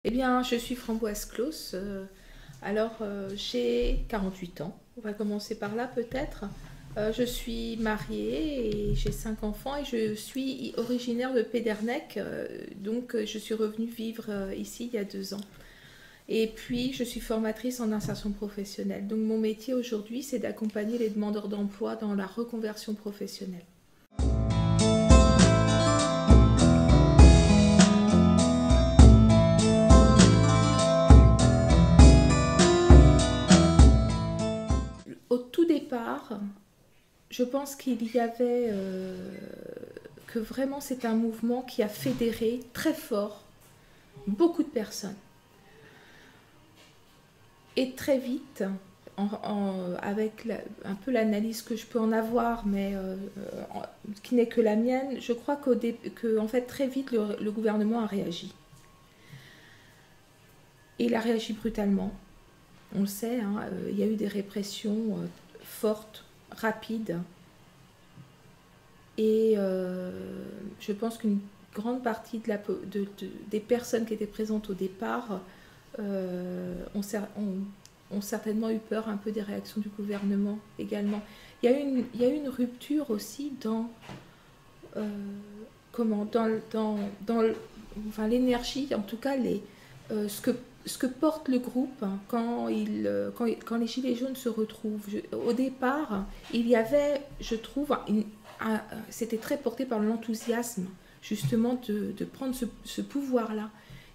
Eh bien, je suis Framboise Claus. J'ai 48 ans. On va commencer par là peut-être. Je suis mariée et j'ai 5 enfants et je suis originaire de Pédernec. Je suis revenue vivre ici il y a 2 ans. Et puis, je suis formatrice en insertion professionnelle. Donc, mon métier aujourd'hui, c'est d'accompagner les demandeurs d'emploi dans la reconversion professionnelle. Au tout départ, je pense qu'il y avait que vraiment c'est un mouvement qui a fédéré très fort beaucoup de personnes. Et très vite, avec un peu l'analyse que je peux en avoir, mais qui n'est que la mienne, je crois que en fait, très vite le gouvernement a réagi. Et il a réagi brutalement. On le sait, hein, il y a eu des répressions fortes, rapides. Et je pense qu'une grande partie des personnes qui étaient présentes au départ ont certainement eu peur un peu des réactions du gouvernement également. Il y a eu une rupture aussi dans, enfin, l'énergie, en tout cas ce que porte le groupe hein, quand les Gilets jaunes se retrouvent. Au départ, il y avait, je trouve, c'était très porté par l'enthousiasme justement de prendre ce pouvoir-là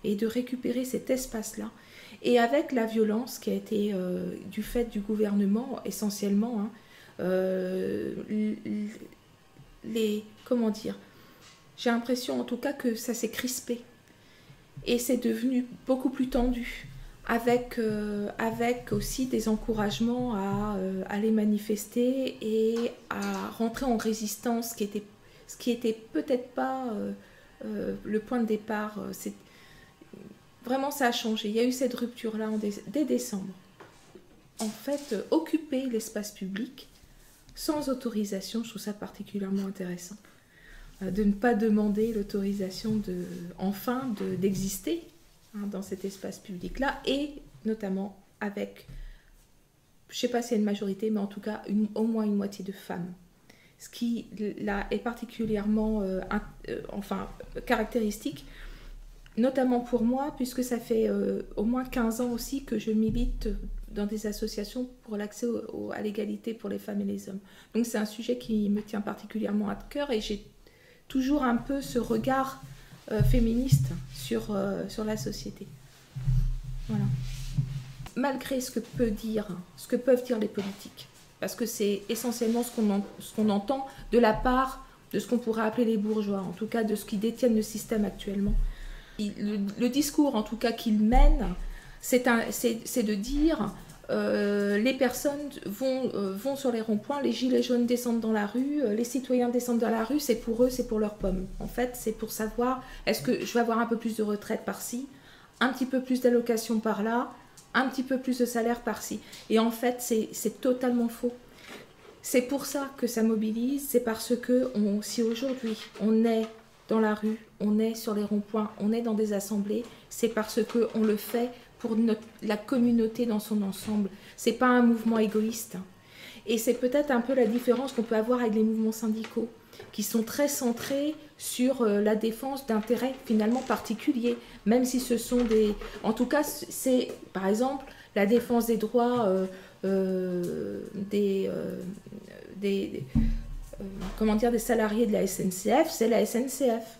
et de récupérer cet espace-là. Et avec la violence qui a été du fait du gouvernement essentiellement, hein, comment dire, j'ai l'impression en tout cas que ça s'est crispé et c'est devenu beaucoup plus tendu avec aussi des encouragements à aller manifester et à rentrer en résistance, ce qui était peut-être pas le point de départ. Vraiment, ça a changé. Il y a eu cette rupture-là dès décembre. En fait, occuper l'espace public sans autorisation, je trouve ça particulièrement intéressant. De ne pas demander l'autorisation d'exister hein, dans cet espace public-là, et notamment avec, je ne sais pas s'il y a une majorité, mais en tout cas au moins une moitié de femmes. Ce qui là est particulièrement caractéristique, notamment pour moi, puisque ça fait au moins 15 ans aussi que je milite dans des associations pour l'accès à l'égalité pour les femmes et les hommes. Donc c'est un sujet qui me tient particulièrement à cœur et j'ai toujours un peu ce regard féministe sur la société. Voilà. Malgré ce que peuvent dire les politiques, parce que c'est essentiellement ce qu'on entend de la part de ce qu'on pourrait appeler les bourgeois, en tout cas de ceux qui détiennent le système actuellement. Le discours, en tout cas, qu'ils mènent, c'est de dire les personnes vont sur les ronds-points, les gilets jaunes descendent dans la rue, les citoyens descendent dans la rue, c'est pour eux, c'est pour leurs pommes. En fait, c'est pour savoir, est-ce que je vais avoir un peu plus de retraite par-ci, un petit peu plus d'allocation par-là, un petit peu plus de salaire par-ci. Et en fait, c'est totalement faux. C'est pour ça que ça mobilise, c'est parce que si aujourd'hui on est dans la rue, on est sur les ronds-points, on est dans des assemblées, c'est parce qu'on le fait pour la communauté dans son ensemble. C'est pas un mouvement égoïste. Et c'est peut-être un peu la différence qu'on peut avoir avec les mouvements syndicaux, qui sont très centrés sur la défense d'intérêts finalement particuliers, même si ce sont des... En tout cas, c'est par exemple la défense des droits des salariés de la SNCF, c'est la SNCF.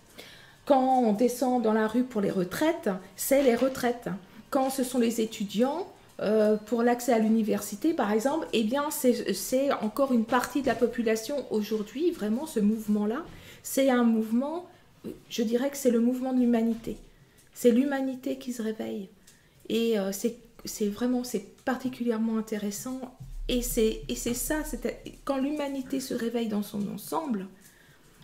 Quand on descend dans la rue pour les retraites, c'est les retraites. Quand ce sont les étudiants, pour l'accès à l'université, par exemple, eh bien, c'est encore une partie de la population aujourd'hui, vraiment, ce mouvement-là. C'est un mouvement, je dirais que c'est le mouvement de l'humanité. C'est l'humanité qui se réveille. Et c'est particulièrement intéressant. Et c'est ça, quand l'humanité se réveille dans son ensemble,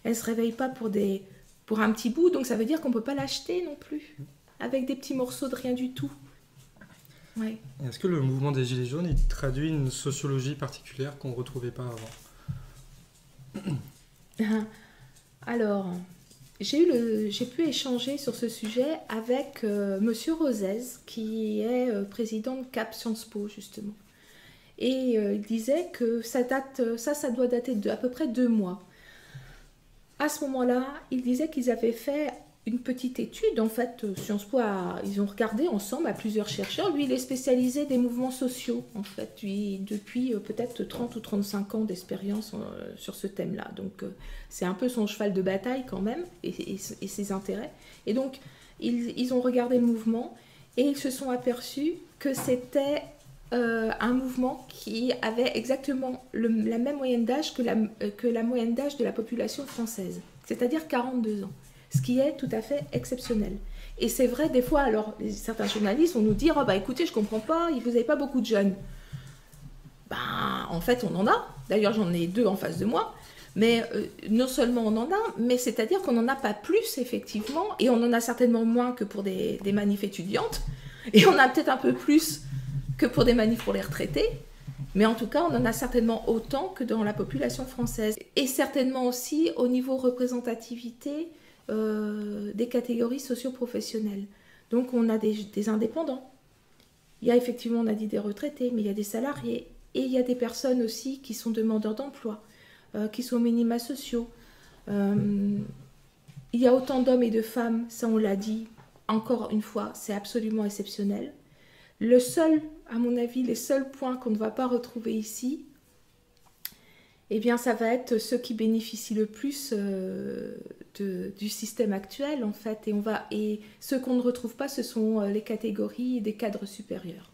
elle ne se réveille pas pour un petit bout, donc ça veut dire qu'on ne peut pas l'acheter non plus, avec des petits morceaux de rien du tout. Ouais. Est-ce que le mouvement des Gilets jaunes il traduit une sociologie particulière qu'on ne retrouvait pas avant? Alors, j'ai pu échanger sur ce sujet avec Monsieur Rozès, qui est président de CAP Sciences Po, justement. Et il disait que ça doit dater de à peu près 2 mois. À ce moment-là, il disait qu'ils avaient fait une petite étude. En fait, Sciences Po, ils ont regardé ensemble à plusieurs chercheurs. Lui, il est spécialisé des mouvements sociaux, en fait, depuis peut-être 30 ou 35 ans d'expérience sur ce thème-là. Donc, c'est un peu son cheval de bataille quand même, et ses intérêts. Et donc, ils ont regardé le mouvement, et ils se sont aperçus que c'était un mouvement qui avait exactement la même moyenne d'âge que la moyenne d'âge de la population française, c'est-à-dire 42 ans, ce qui est tout à fait exceptionnel. Et c'est vrai, des fois, alors certains journalistes vont nous dire « Oh bah écoutez, je comprends pas, vous n'avez pas beaucoup de jeunes. » Ben, en fait, on en a. D'ailleurs, j'en ai 2 en face de moi. Mais non seulement on en a, mais c'est-à-dire qu'on n'en a pas plus, effectivement, et on en a certainement moins que pour des manifs étudiantes, et on a peut-être un peu plus que pour des manifs pour les retraités, mais en tout cas, on en a certainement autant que dans la population française. Et certainement aussi au niveau représentativité des catégories socio-professionnelles. Donc, on a des indépendants. Il y a effectivement, on a dit des retraités, mais il y a des salariés. Et il y a des personnes aussi qui sont demandeurs d'emploi, qui sont minima sociaux. Il y a autant d'hommes et de femmes, ça on l'a dit, encore une fois, c'est absolument exceptionnel. Le seul, à mon avis, les seuls points qu'on ne va pas retrouver ici, eh bien, ça va être ceux qui bénéficient le plus du système actuel, en fait. Et ceux qu'on ne retrouve pas, ce sont les catégories des cadres supérieurs.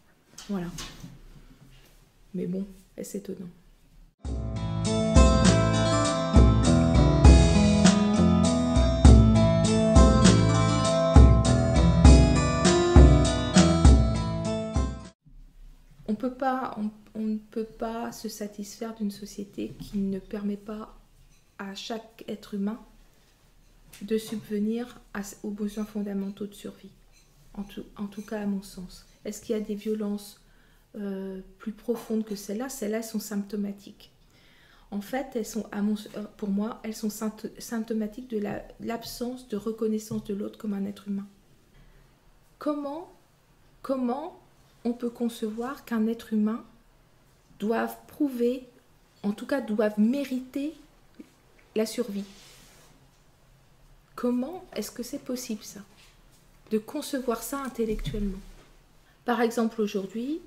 Voilà. Mais bon, c'est étonnant. On ne peut pas se satisfaire d'une société qui ne permet pas à chaque être humain de subvenir aux besoins fondamentaux de survie. En tout cas, à mon sens. Est-ce qu'il y a des violences plus profondes que celles-là? Celles-là sont symptomatiques. En fait, pour moi, elles sont symptomatiques de l'absence de reconnaissance de l'autre comme un être humain. Comment on peut concevoir qu'un être humain doive prouver, en tout cas doive mériter la survie? Comment est-ce que c'est possible ça? De concevoir ça intellectuellement. Par exemple, aujourd'hui,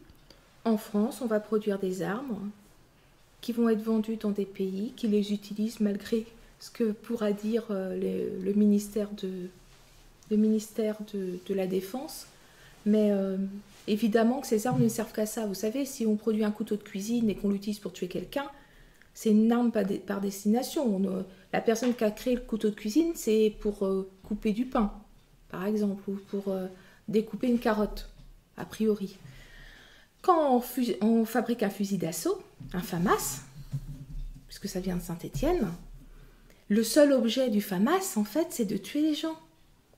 en France, on va produire des armes qui vont être vendues dans des pays qui les utilisent malgré ce que pourra dire le ministère de la Défense. Mais évidemment que ces armes ne servent qu'à ça. Vous savez, si on produit un couteau de cuisine et qu'on l'utilise pour tuer quelqu'un, c'est une arme par destination. La personne qui a créé le couteau de cuisine, c'est pour couper du pain, par exemple, ou pour découper une carotte, a priori. Quand on fabrique un fusil d'assaut, un FAMAS, puisque ça vient de Saint-Étienne, le seul objet du FAMAS, en fait, c'est de tuer les gens.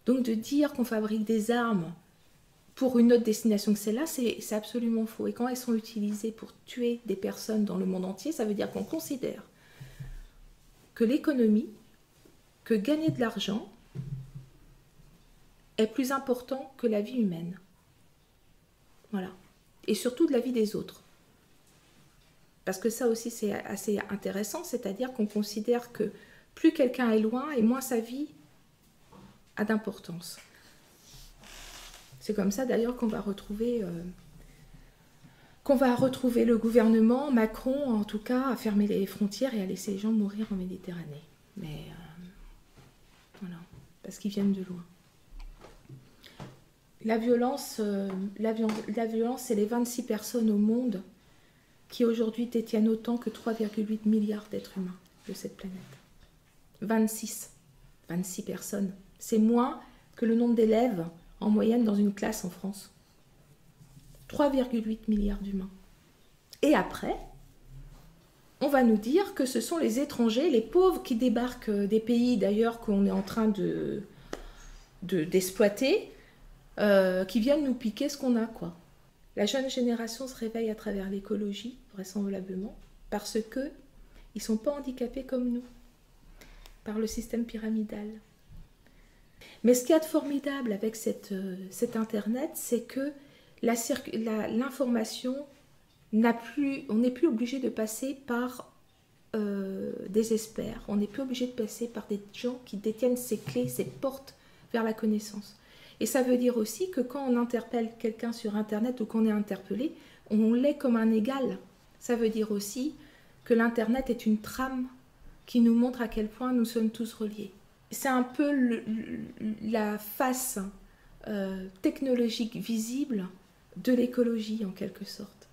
Donc de dire qu'on fabrique des armes pour une autre destination que celle-là, c'est absolument faux. Et quand elles sont utilisées pour tuer des personnes dans le monde entier, ça veut dire qu'on considère que l'économie, que gagner de l'argent est plus important que la vie humaine. Voilà. Et surtout de la vie des autres. Parce que ça aussi, c'est assez intéressant, c'est-à-dire qu'on considère que plus quelqu'un est loin et moins sa vie a d'importance. C'est comme ça d'ailleurs qu'on va retrouver le gouvernement, Macron en tout cas, à fermer les frontières et à laisser les gens mourir en Méditerranée. Mais voilà, parce qu'ils viennent de loin. La violence, c'est les 26 personnes au monde qui aujourd'hui détiennent autant que 3,8 milliards d'êtres humains de cette planète. 26 personnes. C'est moins que le nombre d'élèves en moyenne dans une classe en France. 3,8 milliards d'humains. Et après, on va nous dire que ce sont les étrangers, les pauvres qui débarquent des pays d'ailleurs qu'on est en train d'exploiter, qui viennent nous piquer ce qu'on a, quoi. La jeune génération se réveille à travers l'écologie, vraisemblablement, parce qu'ils ne sont pas handicapés comme nous, par le système pyramidal. Mais ce qu'il y a de formidable avec cet Internet, c'est que l'information on n'est plus obligé de passer par des experts, on n'est plus obligé de passer par des gens qui détiennent ces clés, ces portes vers la connaissance. Et ça veut dire aussi que quand on interpelle quelqu'un sur Internet ou qu'on est interpellé, on l'est comme un égal. Ça veut dire aussi que l'Internet est une trame qui nous montre à quel point nous sommes tous reliés. C'est un peu la face technologique visible de l'écologie en quelque sorte.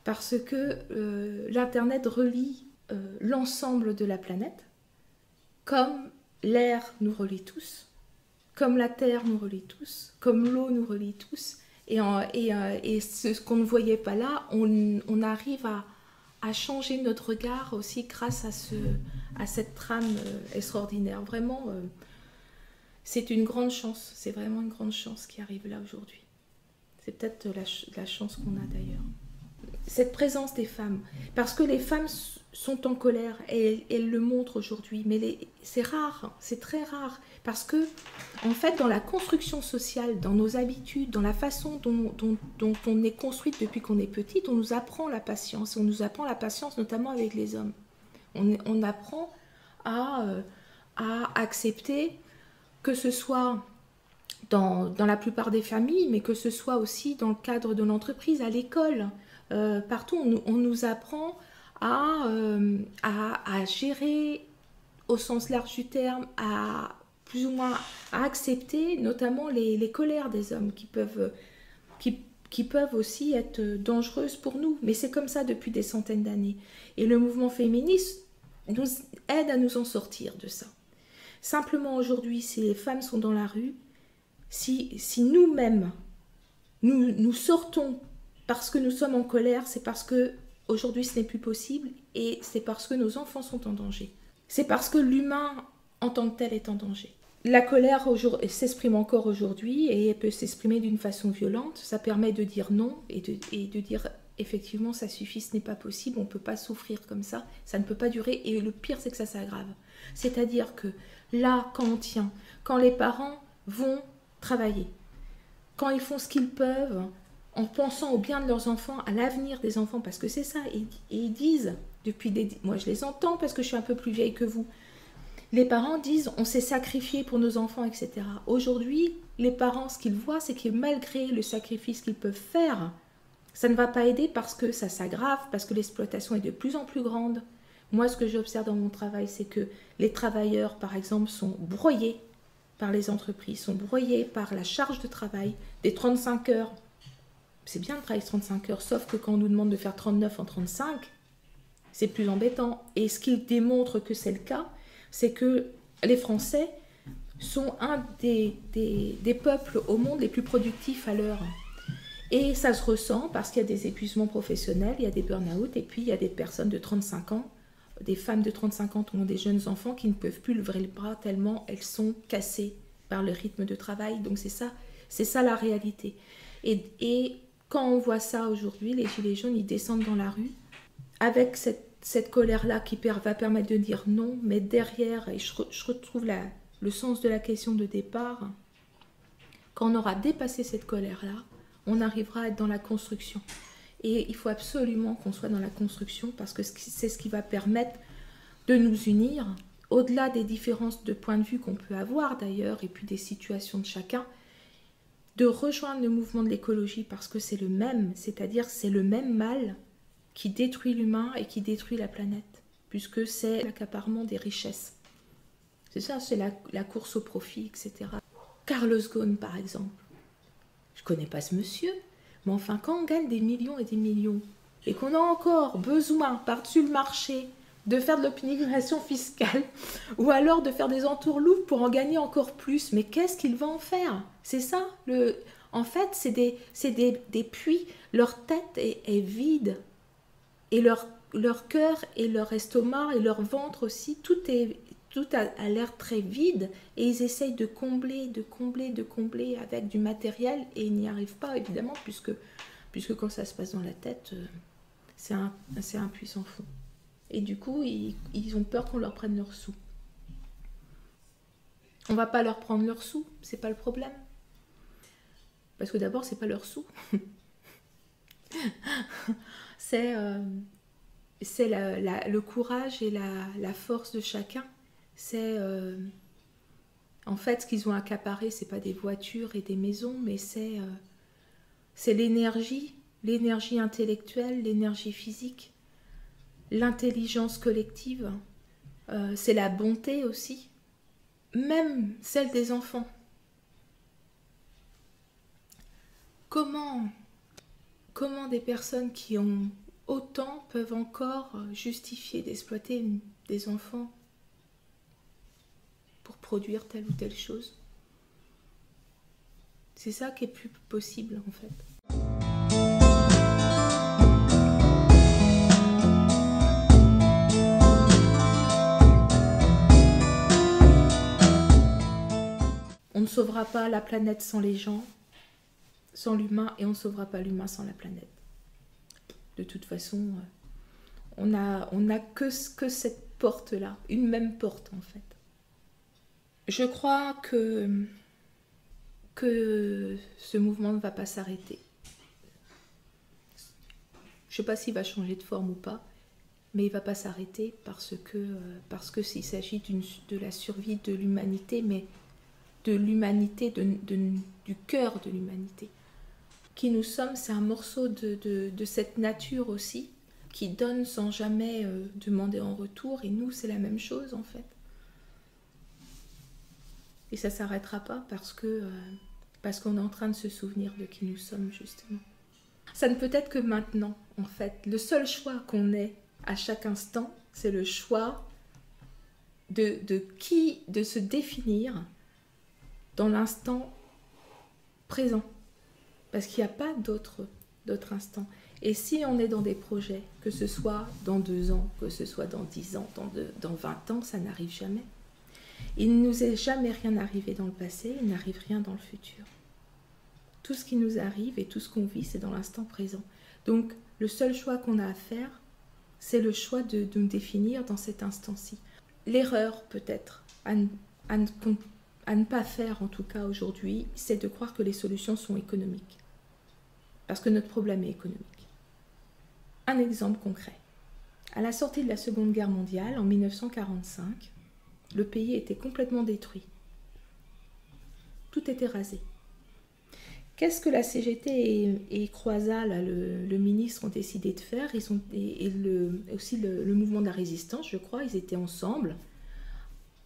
Parce que l'Internet relie l'ensemble de la planète, comme l'air nous relie tous, comme la terre nous relie tous, comme l'eau nous relie tous. Et ce qu'on ne voyait pas là, on arrive à changer notre regard aussi grâce à cette trame extraordinaire. Vraiment, c'est une grande chance, c'est vraiment une grande chance qui arrive là aujourd'hui. C'est peut-être la chance qu'on a d'ailleurs. Cette présence des femmes, parce que les femmes sont en colère et elles le montrent aujourd'hui, mais c'est rare, c'est très rare, parce que en fait dans la construction sociale, dans nos habitudes, dans la façon dont on est construite depuis qu'on est petite, on nous apprend la patience notamment avec les hommes. On apprend à accepter, que ce soit dans la plupart des familles, mais que ce soit aussi dans le cadre de l'entreprise, à l'école. Partout, on nous apprend à gérer au sens large du terme, à plus ou moins à accepter notamment les colères des hommes qui peuvent aussi être dangereuses pour nous. Mais c'est comme ça depuis des centaines d'années. Et le mouvement féministe nous aide à nous en sortir de ça. Simplement aujourd'hui, si les femmes sont dans la rue, si nous-mêmes, nous sortons parce que nous sommes en colère, c'est parce que aujourd'hui ce n'est plus possible et c'est parce que nos enfants sont en danger. C'est parce que l'humain en tant que tel est en danger. La colère s'exprime encore aujourd'hui et elle peut s'exprimer d'une façon violente. Ça permet de dire non et de dire effectivement ça suffit, ce n'est pas possible, on ne peut pas souffrir comme ça ne peut pas durer et le pire c'est que ça s'aggrave. C'est-à-dire que là, quand les parents vont travailler, quand ils font ce qu'ils peuvent, en pensant au bien de leurs enfants, à l'avenir des enfants, parce que c'est ça, et ils disent, moi je les entends parce que je suis un peu plus vieille que vous, les parents disent on s'est sacrifié pour nos enfants, etc. Aujourd'hui, les parents, ce qu'ils voient, c'est que malgré le sacrifice qu'ils peuvent faire, ça ne va pas aider parce que ça s'aggrave, parce que l'exploitation est de plus en plus grande. Moi, ce que j'observe dans mon travail, c'est que les travailleurs, par exemple, sont broyés par les entreprises, sont broyés par la charge de travail, des 35 heures. C'est bien de travailler 35 heures, sauf que quand on nous demande de faire 39 en 35, c'est plus embêtant. Et ce qui démontre que c'est le cas, c'est que les Français sont un des peuples au monde les plus productifs à l'heure. Et ça se ressent parce qu'il y a des épuisements professionnels, il y a des burn-out, et puis il y a des personnes de 35 ans, des femmes de 35 ans qui ont des jeunes enfants qui ne peuvent plus lever le bras tellement elles sont cassées par le rythme de travail. Donc c'est ça la réalité. Et quand on voit ça aujourd'hui, les gilets jaunes, ils descendent dans la rue avec cette colère-là qui va permettre de dire non, mais derrière, et je retrouve le sens de la question de départ, quand on aura dépassé cette colère-là, on arrivera à être dans la construction. Et il faut absolument qu'on soit dans la construction parce que c'est ce qui va permettre de nous unir, au-delà des différences de point de vue qu'on peut avoir d'ailleurs, et puis des situations de chacun, de rejoindre le mouvement de l'écologie parce que c'est le même, c'est-à-dire c'est le même mal qui détruit l'humain et qui détruit la planète, puisque c'est l'accaparement des richesses. C'est ça, c'est la course au profit, etc. Carlos Ghosn, par exemple. Je ne connais pas ce monsieur, mais enfin, quand on gagne des millions et des millions, et qu'on a encore besoin, par-dessus le marché, de faire de l'optimisation fiscale, ou alors de faire des entourloupes pour en gagner encore plus, mais qu'est-ce qu'il va en faire? C'est ça, en fait, c'est des puits, leur tête est vide, et leur cœur et leur estomac et leur ventre aussi, tout a l'air très vide et ils essayent de combler avec du matériel et ils n'y arrivent pas évidemment puisque quand ça se passe dans la tête, c'est un puissant fond. Et du coup, ils ont peur qu'on leur prenne leurs sous. On va pas leur prendre leurs sous, c'est pas le problème. Parce que d'abord, c'est pas leurs sous. C'est le courage et la force de chacun. C'est en fait ce qu'ils ont accaparé, c'est pas des voitures et des maisons, mais c'est l'énergie intellectuelle, l'énergie physique, l'intelligence collective, c'est la bonté aussi, même celle des enfants. Comment des personnes qui ont autant peuvent encore justifier d'exploiter des enfants pour produire telle ou telle chose? C'est ça qui est plus possible en fait. On ne sauvera pas la planète sans les gens, sans l'humain, et on ne sauvera pas l'humain sans la planète. De toute façon, on n'a que cette porte-là, une même porte en fait. Je crois que ce mouvement ne va pas s'arrêter. Je ne sais pas s'il va changer de forme ou pas, mais il ne va pas s'arrêter parce que s'il s'agit de la survie de l'humanité, mais de l'humanité, du cœur de l'humanité. Qui nous sommes, c'est un morceau de cette nature aussi, qui donne sans jamais demander en retour, et nous, c'est la même chose en fait. Et ça ne s'arrêtera pas parce qu'on est en train de se souvenir de qui nous sommes, justement. Ça ne peut être que maintenant, en fait. Le seul choix qu'on ait à chaque instant, c'est le choix de se définir dans l'instant présent. Parce qu'il n'y a pas d'autre instant. Et si on est dans des projets, que ce soit dans 2 ans, que ce soit dans 10 ans, dans 20 ans, ça n'arrive jamais. Il ne nous est jamais rien arrivé dans le passé, il n'arrive rien dans le futur. Tout ce qui nous arrive et tout ce qu'on vit, c'est dans l'instant présent. Donc, le seul choix qu'on a à faire, c'est le choix de nous définir dans cet instant-ci. L'erreur, peut-être, à ne pas faire, en tout cas aujourd'hui, c'est de croire que les solutions sont économiques. Parce que notre problème est économique. Un exemple concret. À la sortie de la Seconde Guerre mondiale, en 1945, le pays était complètement détruit. Tout était rasé. Qu'est-ce que la CGT et Croizat, là, le ministre, ont décidé de faire? Aussi le mouvement de la résistance, je crois, ils étaient ensemble.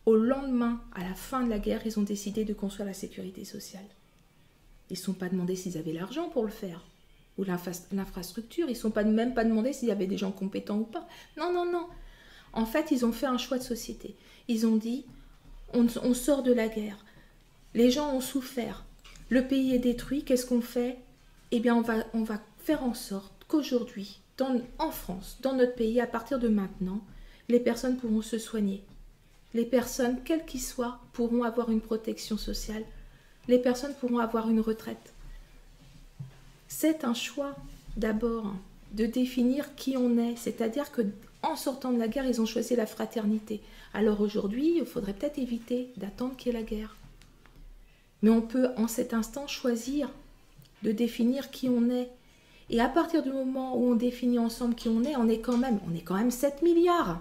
Au lendemain, à la fin de la guerre, ils ont décidé de construire la sécurité sociale. Ils ne se sont pas demandé s'ils avaient l'argent pour le faire, ou l'infrastructure. Ils ne se sont même pas demandé s'il y avait des gens compétents ou pas. Non, non, non. En fait, ils ont fait un choix de société. Ils ont dit, on sort de la guerre. Les gens ont souffert. Le pays est détruit. Qu'est-ce qu'on fait? Eh bien, on va faire en sorte qu'aujourd'hui, en France, dans notre pays, à partir de maintenant, les personnes pourront se soigner. Les personnes, quelles qu'elles soient, pourront avoir une protection sociale. Les personnes pourront avoir une retraite. C'est un choix, d'abord, de définir qui on est. C'est-à-dire qu'en sortant de la guerre, ils ont choisi la fraternité. Alors aujourd'hui, il faudrait peut-être éviter d'attendre qu'il y ait la guerre. Mais on peut, en cet instant, choisir de définir qui on est. Et à partir du moment où on définit ensemble qui on est quand même 7 milliards.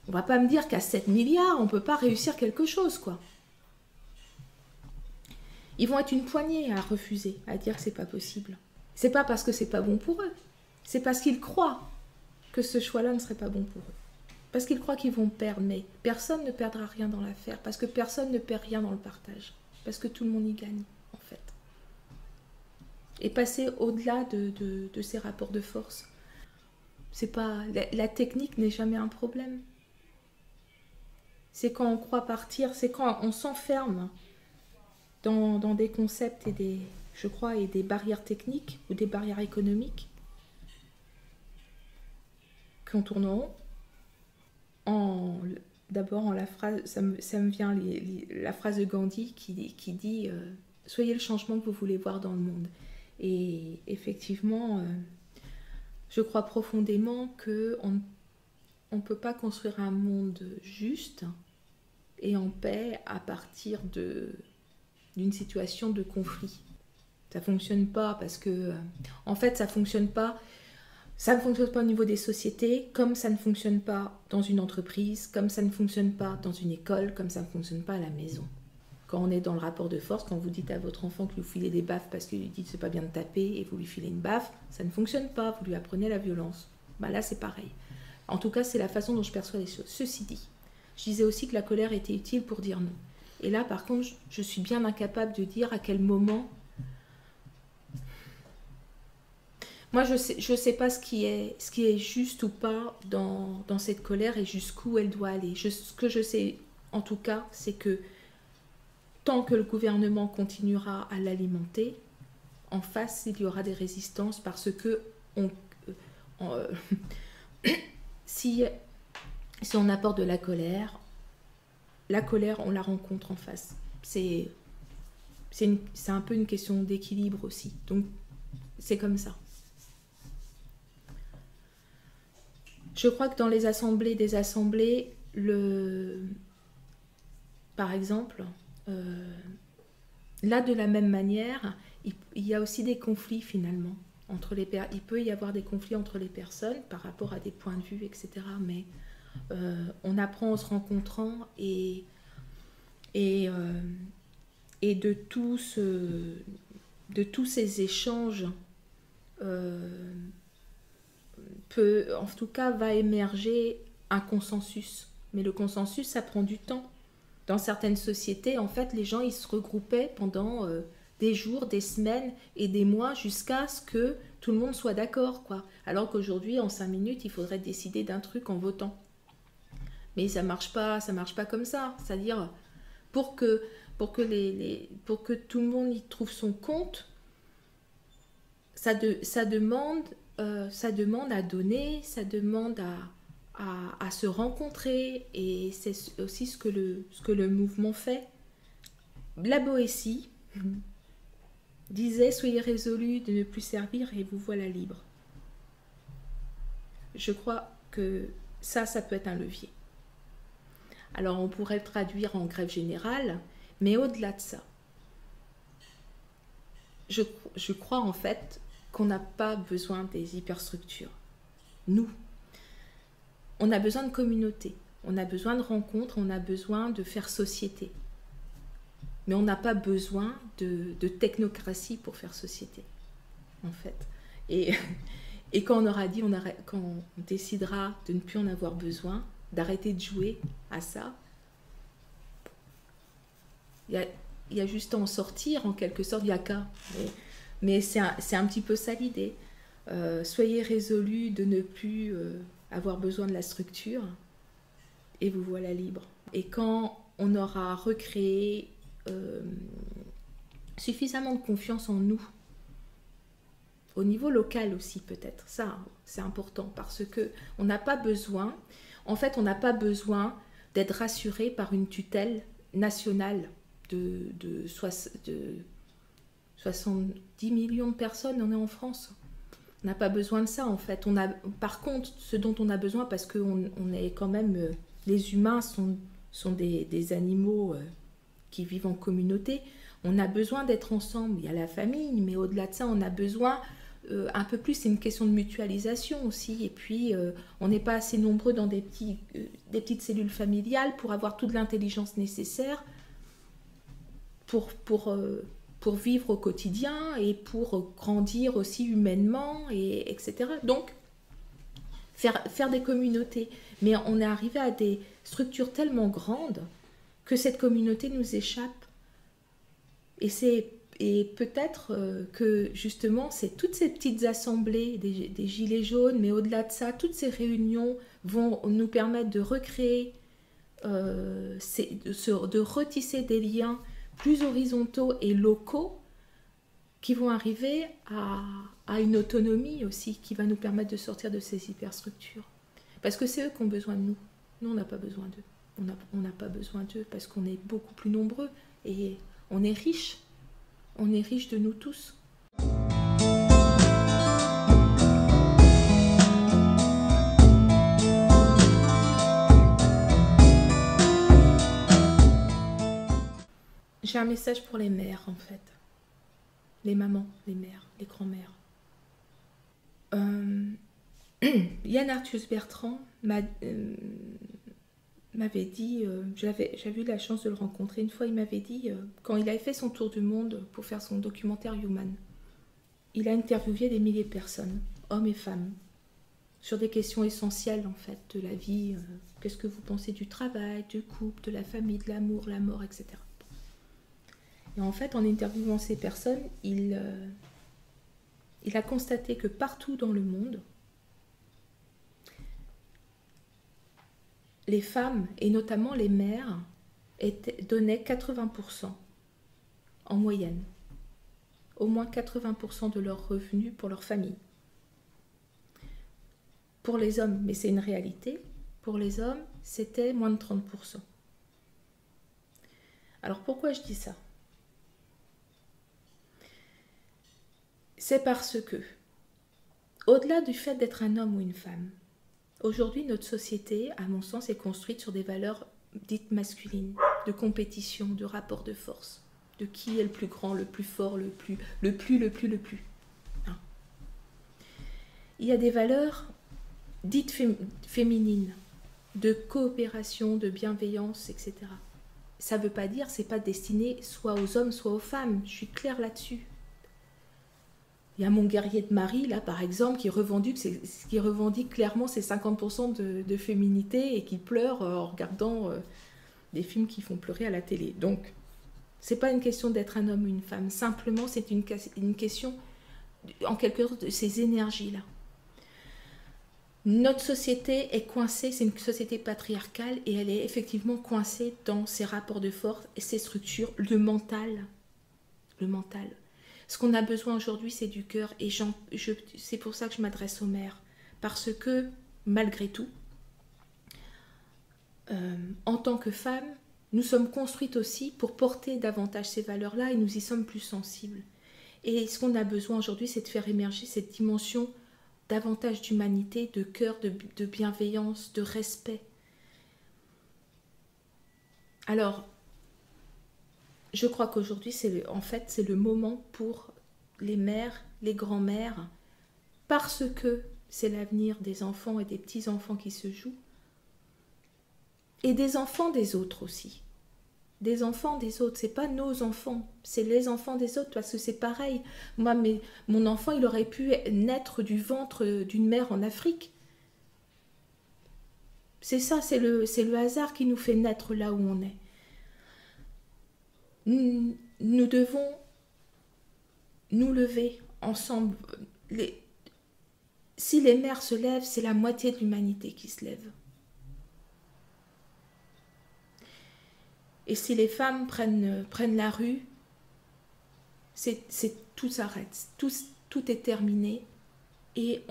On va pas me dire qu'à 7 milliards, on ne peut pas réussir quelque chose, quoi. Ils vont être une poignée à refuser, à dire que c'est pas possible. C'est pas parce que c'est pas bon pour eux. C'est parce qu'ils croient que ce choix-là ne serait pas bon pour eux. Parce qu'ils croient qu'ils vont perdre, mais personne ne perdra rien dans l'affaire, parce que personne ne perd rien dans le partage. Parce que tout le monde y gagne, en fait. Et passer au-delà de ces rapports de force. C'est pas, la technique n'est jamais un problème. C'est quand on croit partir, c'est quand on s'enferme dans des concepts et des barrières techniques ou des barrières économiques qu'on tourne en rond. D'abord, la phrase, ça me vient la phrase de Gandhi qui dit soyez le changement que vous voulez voir dans le monde. Et effectivement, je crois profondément qu'on ne peut pas construire un monde juste et en paix à partir d'une situation de conflit. Ça ne fonctionne pas parce que, en fait, ça ne fonctionne pas au niveau des sociétés, comme ça ne fonctionne pas dans une entreprise, comme ça ne fonctionne pas dans une école, comme ça ne fonctionne pas à la maison. Quand on est dans le rapport de force, quand vous dites à votre enfant que vous filez des baffes parce qu'il dit que c'est pas bien de taper et vous lui filez une baffe, ça ne fonctionne pas, vous lui apprenez la violence. Bah là, c'est pareil. En tout cas, c'est la façon dont je perçois les choses. Ceci dit, je disais aussi que la colère était utile pour dire non. Et là, par contre, je suis bien incapable de dire à quel moment. Moi, je sais pas ce qui est juste ou pas dans cette colère et jusqu'où elle doit aller. Ce que je sais, en tout cas, c'est que tant que le gouvernement continuera à l'alimenter, en face, il y aura des résistances parce que si on apporte de la colère, on la rencontre en face. C'est un peu une question d'équilibre aussi. Donc, c'est comme ça. Je crois que dans les assemblées par exemple, là, de la même manière, il y a aussi des conflits finalement. Il peut y avoir des conflits entre les personnes par rapport à des points de vue, etc. Mais on apprend en se rencontrant et de tous ces échanges en tout cas, va émerger un consensus. Mais le consensus, ça prend du temps. Dans certaines sociétés, en fait, les gens, ils se regroupaient pendant des jours, des semaines et des mois jusqu'à ce que tout le monde soit d'accord, quoi. Alors qu'aujourd'hui, en 5 minutes, il faudrait décider d'un truc en votant. Mais ça marche pas comme ça. C'est-à-dire, pour que tout le monde y trouve son compte, ça demande à donner, ça demande à se rencontrer, et c'est aussi ce que le mouvement fait. La Boétie disait « Soyez résolus de ne plus servir et vous voilà libre ». Je crois que ça peut être un levier. Alors on pourrait le traduire en grève générale, mais au-delà de ça, je crois en fait qu'on n'a pas besoin des hyperstructures. Nous, on a besoin de communauté, on a besoin de rencontres, on a besoin de faire société. Mais on n'a pas besoin de technocratie pour faire société, en fait. Et quand on aura dit, quand on décidera de ne plus en avoir besoin, d'arrêter de jouer à ça, il y a juste à en sortir, en quelque sorte, il n'y a qu'à. Mais c'est un petit peu ça l'idée. Soyez résolus de ne plus avoir besoin de la structure et vous voilà libre. Et quand on aura recréé suffisamment de confiance en nous, au niveau local aussi peut-être, ça c'est important parce que on n'a pas besoin, en fait on n'a pas besoin d'être rassuré par une tutelle nationale de 70 millions de personnes, on est en France. On n'a pas besoin de ça en fait. Par contre, ce dont on a besoin, parce qu'on est quand même, les humains sont des animaux qui vivent en communauté, on a besoin d'être ensemble. Il y a la famille, mais au-delà de ça, on a besoin un peu plus, c'est une question de mutualisation aussi. Et puis, on n'est pas assez nombreux dans des petites cellules familiales pour avoir toute l'intelligence nécessaire pour vivre au quotidien et pour grandir aussi humainement, etc. Donc, faire des communautés. Mais on est arrivé à des structures tellement grandes que cette communauté nous échappe. Et peut-être que justement, c'est toutes ces petites assemblées des Gilets jaunes, mais au-delà de ça, toutes ces réunions vont nous permettre de recréer, de retisser des liens plus horizontaux et locaux qui vont arriver à une autonomie aussi, qui va nous permettre de sortir de ces hyperstructures. Parce que c'est eux qui ont besoin de nous. Nous, on n'a pas besoin d'eux. On n'a pas besoin d'eux parce qu'on est beaucoup plus nombreux et on est riches. On est riches de nous tous. un message pour les mères, en fait. Les mamans, les mères, les grands-mères. Yann Arthus Bertrand m'avait dit, j'avais eu la chance de le rencontrer une fois, il m'avait dit, quand il avait fait son tour du monde pour faire son documentaire Human, il a interviewé des milliers de personnes, hommes et femmes, sur des questions essentielles en fait de la vie. Qu'est-ce que vous pensez du travail, du couple, de la famille, de l'amour, la mort, etc. Et en fait, en interviewant ces personnes, il a constaté que partout dans le monde, les femmes, et notamment les mères, donnaient 80% en moyenne. Au moins 80% de leurs revenus pour leur famille. Pour les hommes, mais c'est une réalité, pour les hommes, c'était moins de 30%. Alors pourquoi je dis ça? C'est parce que, au-delà du fait d'être un homme ou une femme, aujourd'hui notre société, à mon sens, est construite sur des valeurs dites masculines, de compétition, de rapport de force, de qui est le plus grand, le plus fort, le plus. Hein. Il y a des valeurs dites féminines, de coopération, de bienveillance, etc. Ça ne veut pas dire, c'est pas destiné soit aux hommes, soit aux femmes. Je suis claire là-dessus. Il y a mon guerrier de Marie, là, par exemple, qui revendique clairement ses 50% de féminité et qui pleure en regardant des films qui font pleurer à la télé. Donc, c'est pas une question d'être un homme ou une femme. Simplement, c'est une question, en quelque sorte, de ces énergies-là. Notre société est coincée, c'est une société patriarcale et elle est effectivement coincée dans ses rapports de force et ses structures, le mental. Le mental. Ce qu'on a besoin aujourd'hui, c'est du cœur et c'est pour ça que je m'adresse aux mères. Parce que, malgré tout, en tant que femmes, nous sommes construites aussi pour porter davantage ces valeurs-là et nous y sommes plus sensibles. Et ce qu'on a besoin aujourd'hui, c'est de faire émerger cette dimension davantage d'humanité, de cœur, de bienveillance, de respect. Alors, je crois qu'aujourd'hui, c'est le moment pour les mères, les grands-mères, parce que c'est l'avenir des enfants et des petits-enfants qui se jouent, et des enfants des autres aussi. Des enfants des autres, c'est pas nos enfants, c'est les enfants des autres, parce que c'est pareil. Moi, mon enfant, il aurait pu naître du ventre d'une mère en Afrique. C'est ça, c'est le hasard qui nous fait naître là où on est. Nous devons nous lever ensemble. Si les mères se lèvent, c'est la moitié de l'humanité qui se lève. Et si les femmes prennent la rue, tout s'arrête, tout est terminé. Et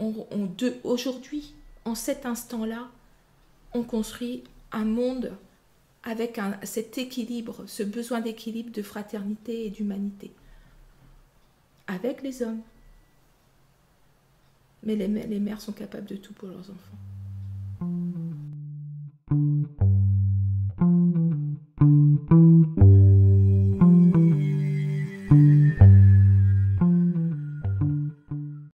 aujourd'hui, en cet instant-là, on construit un monde avec cet équilibre, ce besoin d'équilibre, de fraternité et d'humanité. Avec les hommes. Mais les mères sont capables de tout pour leurs enfants.